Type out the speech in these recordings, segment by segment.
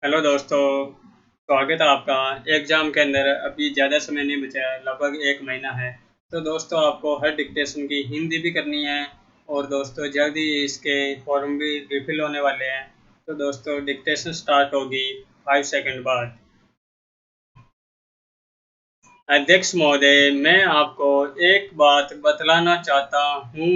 Hello दोस्तों। स्वागत है आपका। एग्ज़ाम के अंदर अभी ज़्यादा समय नहीं बचा है, लगभग 1 महीना है। तो दोस्तों आपको हर डिक्टेशन की हिंदी भी करनी है और दोस्तों जल्दी इसके फॉर्म भी रिफिल होने वाले हैं। तो दोस्तों डिक्टेशन स्टार्ट होगी 5 सेकंड बाद। अध्यक्ष महोदय, मैं आपको एक बात बतलाना चाहता हूँ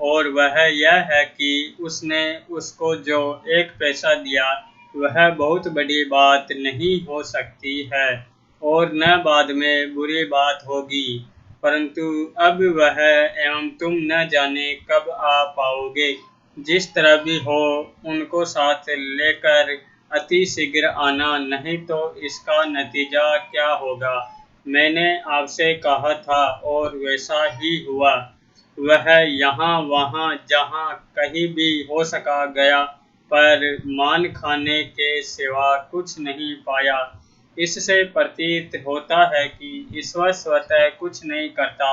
और वह यह है कि उसने उसको जो 1 पैसा दिया वह बहुत बड़ी बात नहीं हो सकती है और न बाद में बुरी बात होगी, परंतु अब वह एवं तुम न जाने कब आ पाओगे। जिस तरह भी हो उनको साथ लेकर अति शीघ्र आना, नहीं तो इसका नतीजा क्या होगा मैंने आपसे कहा था और वैसा ही हुआ। वह यहाँ वहाँ जहाँ कहीं भी हो सका गया, पर मान खाने के सिवा कुछ नहीं पाया। इससे प्रतीत होता है कि ईश्वर स्वतः कुछ नहीं करता,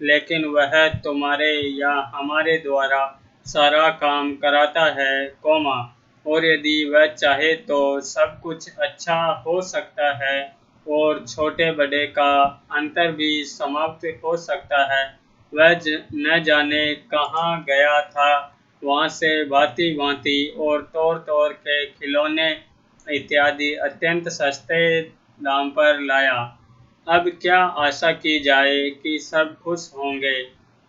लेकिन वह तुम्हारे या हमारे द्वारा सारा काम कराता है, कोमा। और यदि वह चाहे तो सब कुछ अच्छा हो सकता है और छोटे बड़े का अंतर भी समाप्त हो सकता है। वह न जाने कहाँ गया था, वहाँ से भांति भांति और तौर तौर के खिलौने इत्यादि अत्यंत सस्ते दाम पर लाया। अब क्या आशा की जाए कि सब खुश होंगे।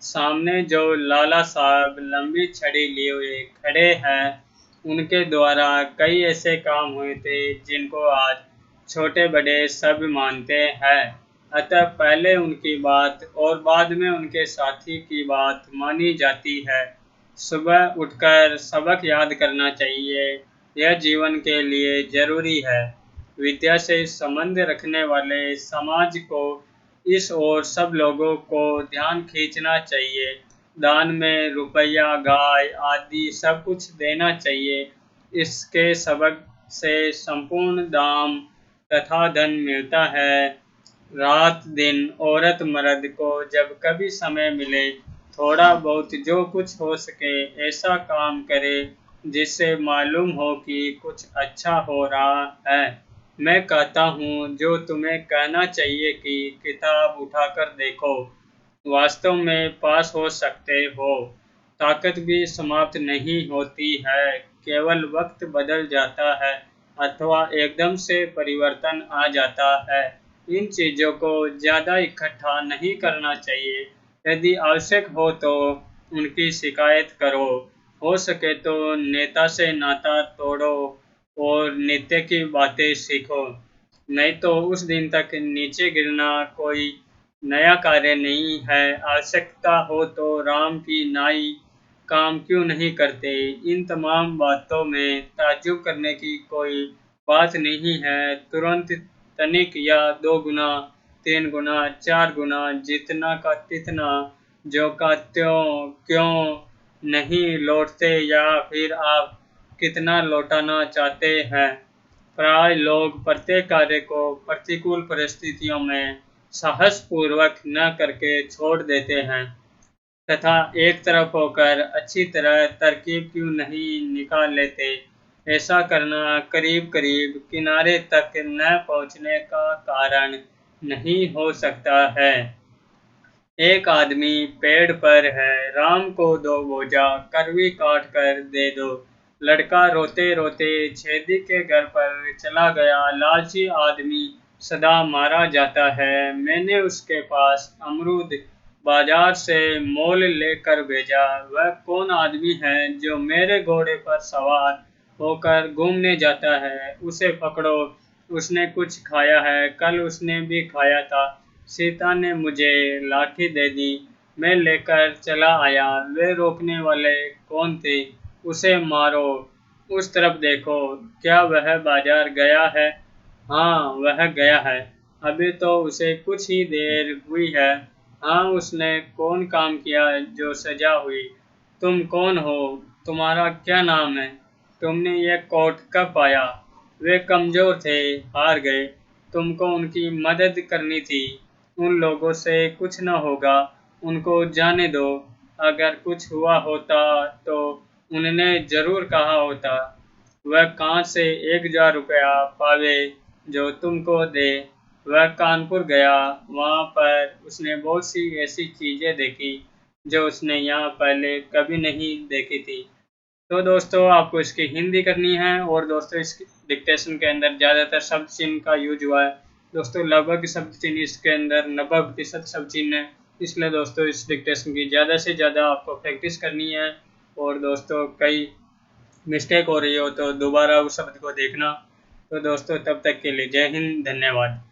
सामने जो लाला साहब लंबी छड़ी लिए हुए खड़े हैं, उनके द्वारा कई ऐसे काम हुए थे जिनको आज छोटे बड़े सब मानते हैं। अतः पहले उनकी बात और बाद में उनके साथी की बात मानी जाती है। सुबह उठकर सबक याद करना चाहिए, यह जीवन के लिए जरूरी है। विद्या से संबंध रखने वाले समाज को इस ओर सब लोगों को ध्यान खींचना चाहिए। दान में रुपया, गाय आदि सब कुछ देना चाहिए। इसके सबक से संपूर्ण दाम तथा धन मिलता है। रात दिन औरत मर्द को जब कभी समय मिले, थोड़ा बहुत जो कुछ हो सके ऐसा काम करे जिससे मालूम हो कि कुछ अच्छा हो रहा है। मैं कहता हूँ जो तुम्हें कहना चाहिए कि किताब उठाकर देखो, वास्तव में पास हो सकते हो। ताकत भी समाप्त नहीं होती है, केवल वक्त बदल जाता है अथवा एकदम से परिवर्तन आ जाता है। इन चीज़ों को ज़्यादा इकट्ठा नहीं करना चाहिए। यदि आवश्यक हो तो उनकी शिकायत करो। हो सके तो नेता से नाता तोड़ो और नित्य की बातें सीखो। नहीं तो उस दिन तक नीचे गिरना कोई नया कार्य नहीं है। आवश्यकता हो तो राम की नाई काम क्यों नहीं करते। इन तमाम बातों में ताज्जुब करने की कोई बात नहीं है। तुरंत तनिक या 2 गुना, 3 गुना, 4 गुना, जितना का तितना, जो का त्यों क्यों नहीं लौटते, या फिर आप कितना लौटाना चाहते हैं। प्राय लोग प्रत्येक कार्य को प्रतिकूल परिस्थितियों में साहसपूर्वक न करके छोड़ देते हैं तथा एक तरफ होकर अच्छी तरह तरकीब क्यों नहीं निकाल लेते। ऐसा करना करीब करीब किनारे तक न पहुँचने का कारण नहीं हो सकता है। एक आदमी पेड़ पर है, राम को 2 बोझा करवी काट कर दे दो। लड़का रोते रोते छेदी के घर पर चला गया। लालची आदमी सदा मारा जाता है। मैंने उसके पास अमरूद बाजार से मोल लेकर भेजा। वह कौन आदमी है जो मेरे घोड़े पर सवार होकर घूमने जाता है। उसे पकड़ो, उसने कुछ खाया है, कल उसने भी खाया था। सीता ने मुझे लाठी दे दी, मैं लेकर चला आया। वे रोकने वाले कौन थे। उसे मारो। उस तरफ देखो, क्या वह बाजार गया है। हाँ, वह गया है। अभी तो उसे कुछ ही देर हुई है। हाँ, उसने कौन काम किया जो सजा हुई। तुम कौन हो, तुम्हारा क्या नाम है, तुमने यह कोट कब पाया। वे कमजोर थे, हार गए, तुमको उनकी मदद करनी थी। उन लोगों से कुछ न होगा, उनको जाने दो। अगर कुछ हुआ होता तो उन्होंने जरूर कहा होता। वह कहाँ से 1000 रुपया पावे जो तुमको दे। वह कानपुर गया, वहाँ पर उसने बहुत सी ऐसी चीज़ें देखी जो उसने यहाँ पहले कभी नहीं देखी थी। तो दोस्तों आपको इसकी हिंदी करनी है और दोस्तों इस डिक्टेशन के अंदर ज़्यादातर शब्द चिन्ह का यूज हुआ है। दोस्तों लगभग शब्द चिन्ह इसके अंदर 90% शब्द चिन्ह है, इसलिए दोस्तों इस डिक्टेशन की ज़्यादा से ज़्यादा आपको प्रैक्टिस करनी है। और दोस्तों कई मिस्टेक हो रही हो तो दोबारा उस शब्द को देखना। तो दोस्तों तब तक के लिए जय हिंद, धन्यवाद।